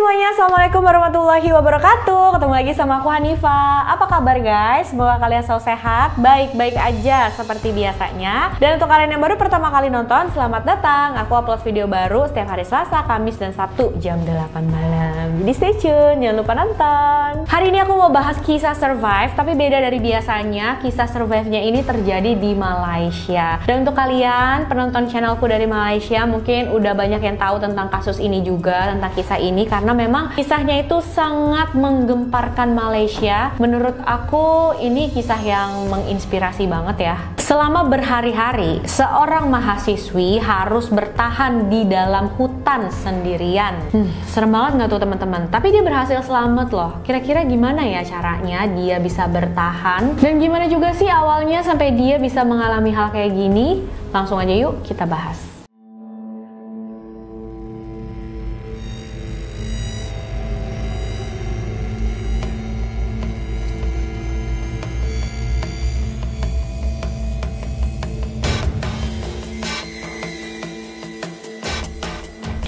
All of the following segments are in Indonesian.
semuanya, Assalamualaikum warahmatullahi wabarakatuh. Ketemu lagi sama aku Hanifa. Apa kabar guys? Semoga kalian selalu sehat, baik-baik aja seperti biasanya. Dan untuk kalian yang baru pertama kali nonton, selamat datang. Aku upload video baru setiap hari Selasa, Kamis, dan Sabtu jam 8 malam. Jadi stay tune, jangan lupa nonton. Hari ini aku mau bahas kisah survive, tapi beda dari biasanya. Kisah survive-nya ini terjadi di Malaysia. Dan untuk kalian penonton channelku dari Malaysia, mungkin udah banyak yang tahu tentang kasus ini juga, tentang kisah ini, karena memang kisahnya itu sangat menggemparkan Malaysia. Menurut aku ini kisah yang menginspirasi banget ya. Selama berhari-hari seorang mahasiswi harus bertahan di dalam hutan sendirian. Serem banget nggak tuh teman-teman? Tapi dia berhasil selamat loh. Kira-kira gimana ya caranya dia bisa bertahan? Dan gimana juga sih awalnya sampai dia bisa mengalami hal kayak gini? Langsung aja yuk kita bahas.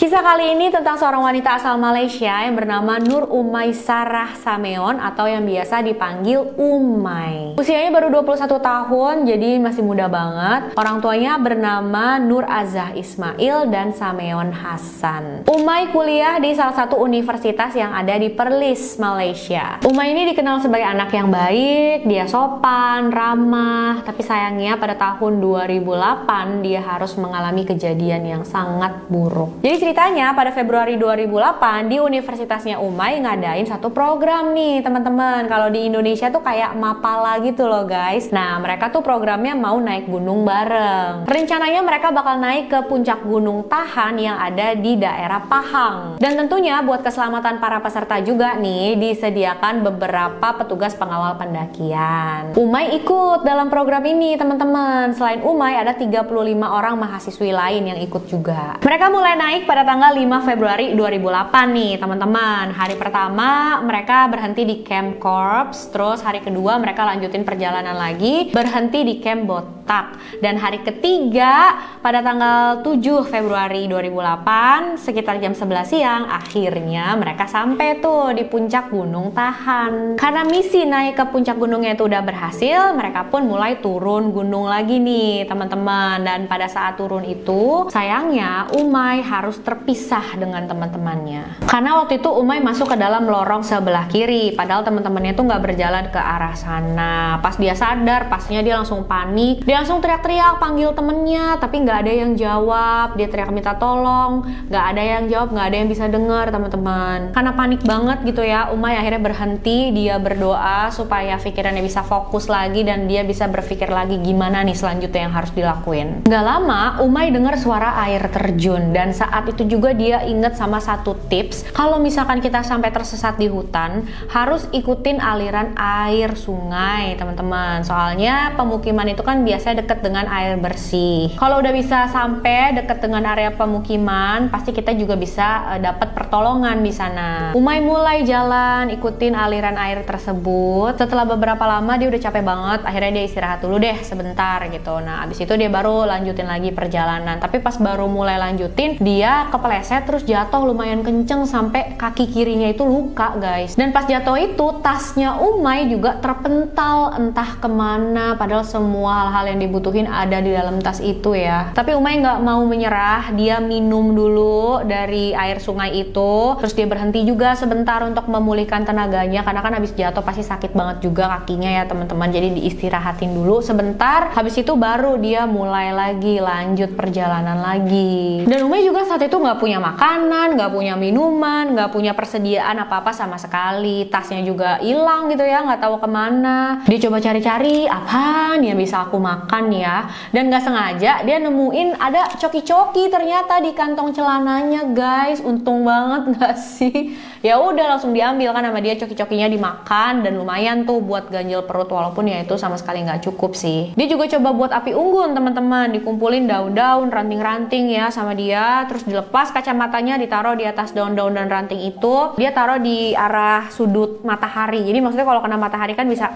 Kisah kali ini tentang seorang wanita asal Malaysia yang bernama Nur Umaisarah Sameon atau yang biasa dipanggil Umay. Usianya baru 21 tahun, jadi masih muda banget. Orang tuanya bernama Nur Azah Ismail dan Sameon Hasan. Umay kuliah di salah satu universitas yang ada di Perlis, Malaysia. Umay ini dikenal sebagai anak yang baik, dia sopan, ramah, tapi sayangnya pada tahun 2008 dia harus mengalami kejadian yang sangat buruk. Jadi ceritanya pada Februari 2008 di universitasnya Umay ngadain satu program nih teman-teman. Kalau di Indonesia tuh kayak Mapala gitu loh guys. Nah mereka tuh programnya mau naik gunung bareng. Rencananya mereka bakal naik ke puncak gunung Tahan yang ada di daerah Pahang. Dan tentunya buat keselamatan para peserta juga nih disediakan beberapa petugas pengawal pendakian. Umay ikut dalam program ini teman-teman. Selain Umay ada 35 orang mahasiswi lain yang ikut juga. Mereka mulai naik pada tanggal 5 Februari 2008 nih teman-teman. Hari pertama mereka berhenti di Camp Corps, terus hari kedua mereka lanjutin perjalanan lagi, berhenti di Camp Botak. Dan hari ketiga pada tanggal 7 Februari 2008 sekitar jam 11 siang akhirnya mereka sampai tuh di puncak Gunung Tahan. Karena misi naik ke puncak gunungnya itu udah berhasil, mereka pun mulai turun gunung lagi nih teman-teman. Dan pada saat turun itu sayangnya Umay harus terpisah dengan teman-temannya. Karena waktu itu Umay masuk ke dalam lorong sebelah kiri, padahal teman-temannya tuh nggak berjalan ke arah sana. Pas dia sadar, pastinya dia langsung panik. Dia langsung teriak-teriak panggil temennya, tapi nggak ada yang jawab. Dia teriak minta tolong, nggak ada yang jawab, nggak ada yang bisa dengar teman-teman. Karena panik banget gitu ya, Umay akhirnya berhenti. Dia berdoa supaya pikirannya bisa fokus lagi dan dia bisa berpikir lagi gimana nih selanjutnya yang harus dilakuin. Nggak lama, Umay dengar suara air terjun dan saat itu juga dia inget sama satu tips, kalau misalkan kita sampai tersesat di hutan harus ikutin aliran air sungai teman-teman. Soalnya pemukiman itu kan biasanya deket dengan air bersih. Kalau udah bisa sampai deket dengan area pemukiman, pasti kita juga bisa dapat pertolongan di sana. Umay mulai jalan ikutin aliran air tersebut. Setelah beberapa lama dia udah capek banget, akhirnya dia istirahat dulu deh sebentar gitu. Nah abis itu dia baru lanjutin lagi perjalanan. Tapi pas baru mulai lanjutin, dia kepeleset terus jatuh lumayan kenceng sampai kaki kirinya itu luka guys. Dan pas jatuh itu tasnya Umay juga terpental entah kemana, padahal semua hal-hal yang dibutuhin ada di dalam tas itu ya. Tapi Umay nggak mau menyerah, dia minum dulu dari air sungai itu, terus dia berhenti juga sebentar untuk memulihkan tenaganya karena kan habis jatuh pasti sakit banget juga kakinya ya teman-teman. Jadi diistirahatin dulu sebentar, habis itu baru dia mulai lagi lanjut perjalanan lagi. Dan Umay juga saat itu nggak punya makanan, nggak punya minuman, nggak punya persediaan apa-apa sama sekali. Tasnya juga hilang gitu ya, nggak tahu kemana. Dia coba cari-cari apaan yang bisa aku makan ya. Dan nggak sengaja dia nemuin ada coki-coki ternyata di kantong celananya guys. Untung banget nggak sih? Ya udah langsung diambil kan sama dia, coki-cokinya dimakan dan lumayan tuh buat ganjil perut, walaupun ya itu sama sekali nggak cukup sih. Dia juga coba buat api unggun teman-teman, dikumpulin daun-daun, ranting-ranting ya sama dia, terus dilepas dilepas kacamatanya, ditaruh di atas daun-daun dan ranting itu. Dia taruh di arah sudut matahari. Jadi maksudnya kalau kena matahari kan bisa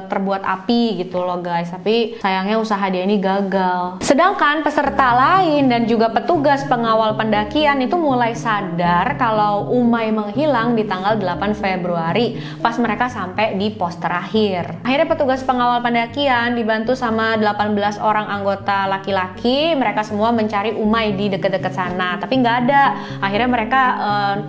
terbuat api gitu loh guys. Tapi sayangnya usaha dia ini gagal. Sedangkan peserta lain dan juga petugas pengawal pendakian itu mulai sadar kalau Umay menghilang di tanggal 8 Februari pas mereka sampai di pos terakhir. Akhirnya petugas pengawal pendakian dibantu sama 18 orang anggota laki-laki, mereka semua mencari Umay di deket-deket sana, tapi nggak ada. Akhirnya mereka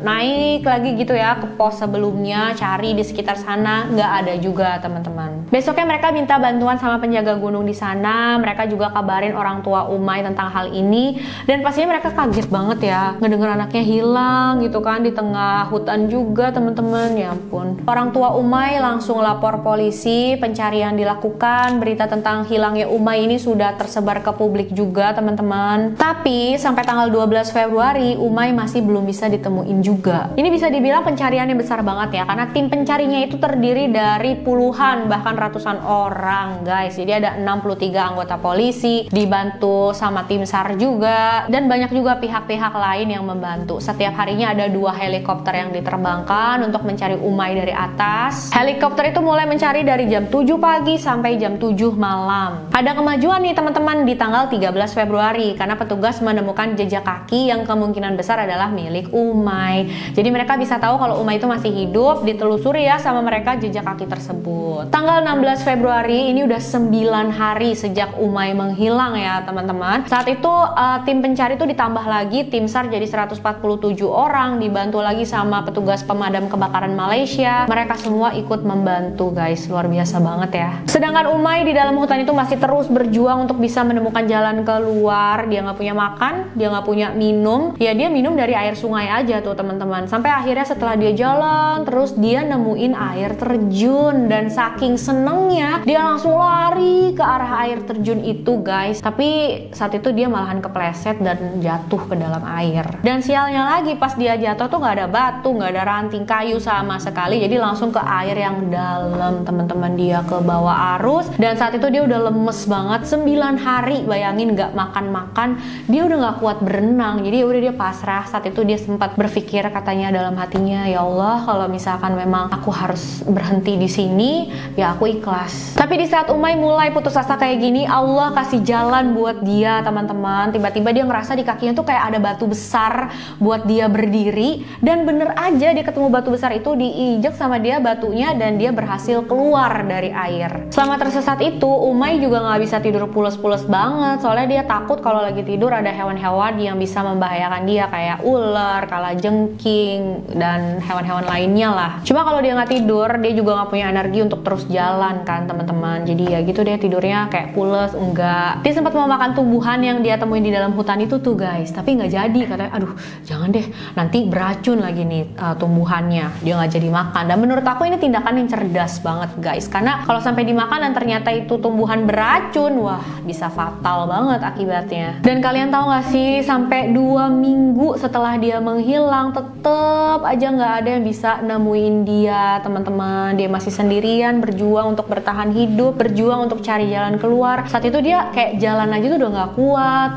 naik lagi gitu ya ke pos sebelumnya, cari di sekitar sana, nggak ada juga teman-teman. Besoknya mereka minta bantuan sama penjaga gunung di sana, mereka juga kabarin orang tua Umay tentang hal ini, dan pastinya mereka kaget banget ya ngedenger anaknya hilang gitu kan di tengah hutan juga teman-teman. Ya ampun. Orang tua Umay langsung lapor polisi, pencarian dilakukan, berita tentang hilangnya Umay ini sudah tersebar ke publik juga teman-teman. Tapi sampai tanggal 12 Februari Umay masih belum bisa ditemuin juga. Ini bisa dibilang pencariannya besar banget ya, karena tim pencarinya itu terdiri dari puluhan bahkan ratusan orang guys. Jadi ada 63 anggota polisi dibantu sama tim SAR juga, dan banyak juga pihak-pihak lain yang membantu. Setiap harinya ada 2 helikopter yang diterbangkan untuk mencari Umay dari atas. Helikopter itu mulai mencari dari jam 7 pagi sampai jam 7 malam. Ada kemajuan nih teman-teman di tanggal 13 Februari karena petugas menemukan jejak kaki yang kemungkinan besar adalah milik Umay. Jadi mereka bisa tahu kalau Umay itu masih hidup, ditelusuri ya sama mereka jejak kaki tersebut. Tanggal 16 Februari ini udah 9 hari sejak Umay menghilang ya teman-teman. Saat itu tim pencari itu ditambah lagi, tim SAR jadi 147 orang, dibantu lagi sama petugas pemadam kebakaran Malaysia. Mereka semua ikut membantu guys, luar biasa banget ya. Sedangkan Umay di dalam hutan itu masih terus berjuang untuk bisa menemukan jalan keluar. Dia nggak punya makan, dia nggak punya minum, ya dia minum dari air sungai aja tuh teman-teman. Sampai akhirnya setelah dia jalan terus dia nemuin air terjun, dan saking senengnya dia langsung lari ke arah air terjun itu guys. Tapi saat itu dia malahan kepleset dan jatuh ke dalam air. Dan sialnya lagi pas dia jatuh tuh nggak ada batu, nggak ada ranting kayu sama sekali, jadi langsung ke air yang dalam teman-teman. Dia ke bawah arus, dan saat itu dia udah lemes banget 9 hari, bayangin nggak makan-makan, dia udah nggak kuat berenang. Jadi udah dia pasrah. Saat itu dia sempat berpikir katanya dalam hatinya, ya Allah kalau misalkan memang aku harus berhenti di sini ya aku ikhlas. Tapi di saat Umay mulai putus asa kayak gini, Allah kasih jalan buat dia teman-teman. Tiba-tiba dia ngerasa di kakinya tuh kayak ada batu besar buat dia berdiri, dan bener aja dia ketemu batu besar itu, diinjek sama dia batunya dan dia berhasil keluar dari air. Selama tersesat itu Umay juga nggak bisa tidur pules-pules banget, soalnya dia takut kalau lagi tidur ada hewan-hewan yang bisa membahayakan dia kayak ular, kalajengking, dan hewan-hewan lainnya lah. Cuma kalau dia nggak tidur, dia juga nggak punya energi untuk terus jalan kan teman-teman. Jadi ya gitu deh, tidurnya kayak pules, enggak. Dia sempat mau makan tumbuhan yang dia temuin di dalam hutan itu tuh guys, tapi nggak jadi. Katanya aduh jangan deh, nanti beracun lagi nih tumbuhannya. Dia nggak jadi makan. Dan menurut aku ini tindakan yang cerdas banget guys, karena kalau sampai dimakan dan ternyata itu tumbuhan beracun, wah bisa fatal banget akibatnya. Dan kalian tahu nggak sih, sampai 2 minggu setelah dia menghilang tetep aja nggak ada yang bisa nemuin dia teman-teman. Dia masih sendirian berjuang untuk bertahan hidup, berjuang untuk cari jalan keluar. Saat itu dia kayak jalan aja tuh udah nggak kuat,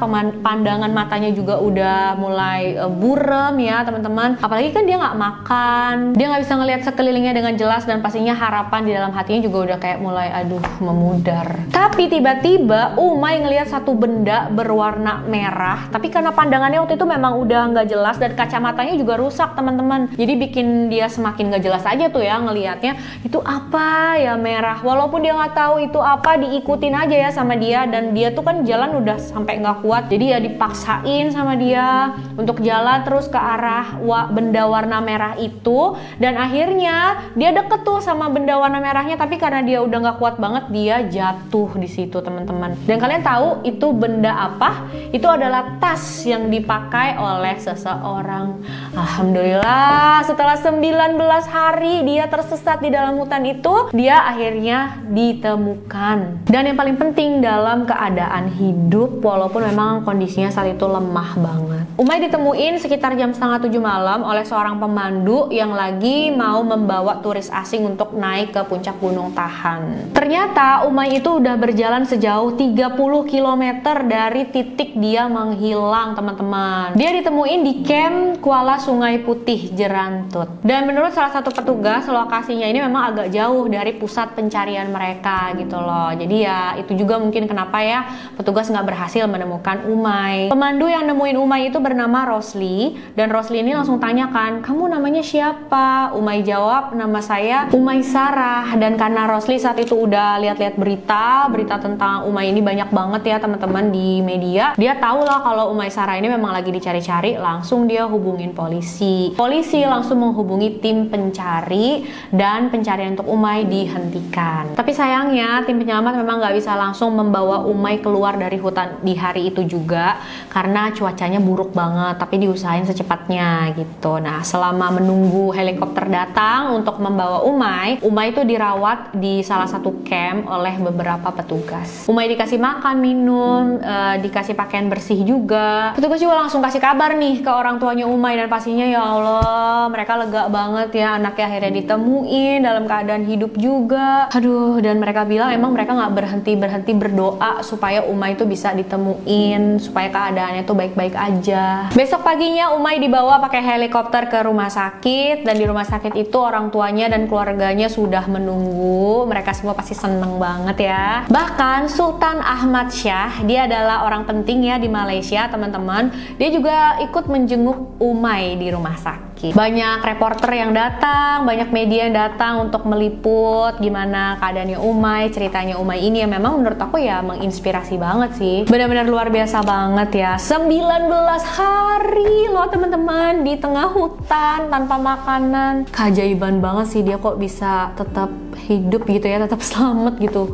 pandangan matanya juga udah mulai burem ya teman-teman. Apalagi kan dia nggak makan, dia nggak bisa ngelihat sekelilingnya dengan jelas, dan pastinya harapan di dalam hatinya juga udah kayak mulai aduh memudar. Tapi tiba-tiba Umay ngelihat satu benda berwarna merah, tapi karena pandangannya waktu itu memang udah nggak jelas dan kacamatanya juga rusak teman-teman, jadi bikin dia semakin nggak jelas aja tuh ya ngelihatnya. Itu apa ya merah, walaupun dia nggak tahu itu apa, diikutin aja ya sama dia. Dan dia tuh kan jalan udah sampai nggak kuat, jadi ya dipaksain sama dia untuk jalan terus ke arah benda warna merah itu. Dan akhirnya dia deket tuh sama benda warna merahnya, tapi karena dia udah nggak kuat banget, dia jatuh di situ teman-teman. Dan kalian tahu itu benda apa? Itu adalah tas yang dipakai oleh seseorang. Alhamdulillah setelah 19 hari dia tersesat di dalam hutan itu, dia akhirnya ditemukan. Dan yang paling penting dalam keadaan hidup, walaupun memang kondisinya saat itu lemah banget. Umay ditemuin sekitar jam setengah 7 malam oleh seorang pemandu yang lagi mau membawa turis asing untuk naik ke puncak Gunung Tahan. Ternyata Umay itu udah berjalan sejauh 30 km dari titik dia menghilang, teman-teman. Dia ditemuin di camp Kuala Sungai Putih, Jerantut. Dan menurut salah satu petugas, lokasinya ini memang agak jauh dari pusat pencarian mereka gitu loh. Jadi ya itu juga mungkin kenapa ya petugas nggak berhasil menemukan Umay. Pemandu yang nemuin Umay itu bernama Rosli, dan Rosli ini langsung tanyakan, kamu namanya siapa? Umay jawab, nama saya Umay Sarah. Dan karena Rosli saat itu udah lihat-lihat berita tentang Umay ini banyak banget ya teman-teman di media, dia tahu lah kalau Umay Sarah ini memang lagi dicari-cari, langsung dia hubungin polisi. Polisi langsung menghubungi tim pencari dan pencarian untuk Umay dihentikan. Tapi sayangnya tim penyelamat memang nggak bisa langsung membawa Umay keluar dari hutan di hari itu juga karena cuacanya buruk banget, tapi diusahain secepatnya gitu. Nah, selama menunggu helikopter datang untuk membawa Umay itu dirawat di salah satu camp oleh beberapa petugas. Umay dikasih makan, minum, dikasih pakaian bersih juga. Petugas juga langsung kasih kabar nih ke orang tuanya Umay, dan pastinya ya Allah mereka lega banget ya anaknya akhirnya ditemuin dalam keadaan hidup juga. Aduh, dan mereka bilang emang mereka nggak berhenti berdoa supaya Umay itu bisa ditemuin, supaya keadaannya tuh baik-baik aja. Besok paginya Umay dibawa pakai helikopter ke rumah sakit, dan di rumah sakit itu orang tuanya dan keluarganya sudah menunggu. Mereka semua pasti seneng banget ya. Bahkan Sultan Ahmad Shah, dia adalah orang penting ya di Malaysia teman-teman. Dia juga ikut menjenguk Umay di rumah sakit. Banyak reporter yang datang, banyak media yang datang untuk meliput gimana keadaannya Umay, ceritanya Umay ini yang memang menurut aku ya menginspirasi banget sih. Benar-benar luar biasa banget ya. 19 hari loh teman-teman di tengah hutan tanpa makanan. Keajaiban banget sih dia kok bisa tetap hidup gitu ya, tetap selamat gitu.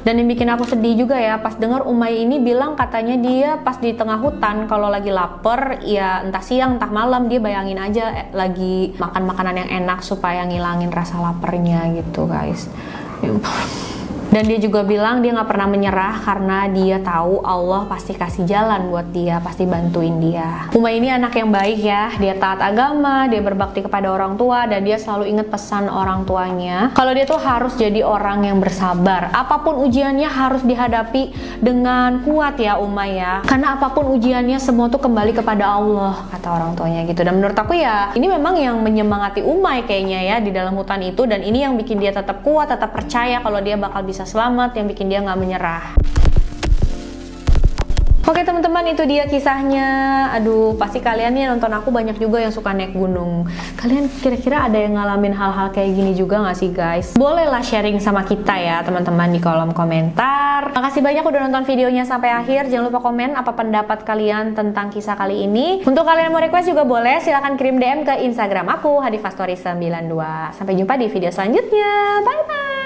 Dan yang bikin aku sedih juga ya pas dengar Umay ini bilang katanya dia pas di tengah hutan kalau lagi lapar ya entah siang entah malam dia bayangin aja lagi makan makanan yang enak supaya ngilangin rasa laparnya gitu guys. Dan dia juga bilang dia nggak pernah menyerah karena dia tahu Allah pasti kasih jalan buat dia, pasti bantuin dia. Umay ini anak yang baik ya, dia taat agama, dia berbakti kepada orang tua, dan dia selalu ingat pesan orang tuanya kalau dia tuh harus jadi orang yang bersabar. Apapun ujiannya harus dihadapi dengan kuat ya Umay ya, karena apapun ujiannya semua tuh kembali kepada Allah, kata orang tuanya gitu. Dan menurut aku ya ini memang yang menyemangati Umay kayaknya ya di dalam hutan itu, dan ini yang bikin dia tetap kuat, tetap percaya kalau dia bakal bisa selamat, yang bikin dia nggak menyerah. Oke teman-teman, itu dia kisahnya. Aduh, pasti kalian nih nonton aku banyak juga yang suka naik gunung. Kalian kira-kira ada yang ngalamin hal-hal kayak gini juga nggak sih guys? Bolehlah sharing sama kita ya teman-teman di kolom komentar. Makasih banyak udah nonton videonya sampai akhir. Jangan lupa komen apa pendapat kalian tentang kisah kali ini. Untuk kalian mau request juga boleh, silahkan kirim DM ke Instagram aku, Hadifastori92. Sampai jumpa di video selanjutnya. Bye-bye!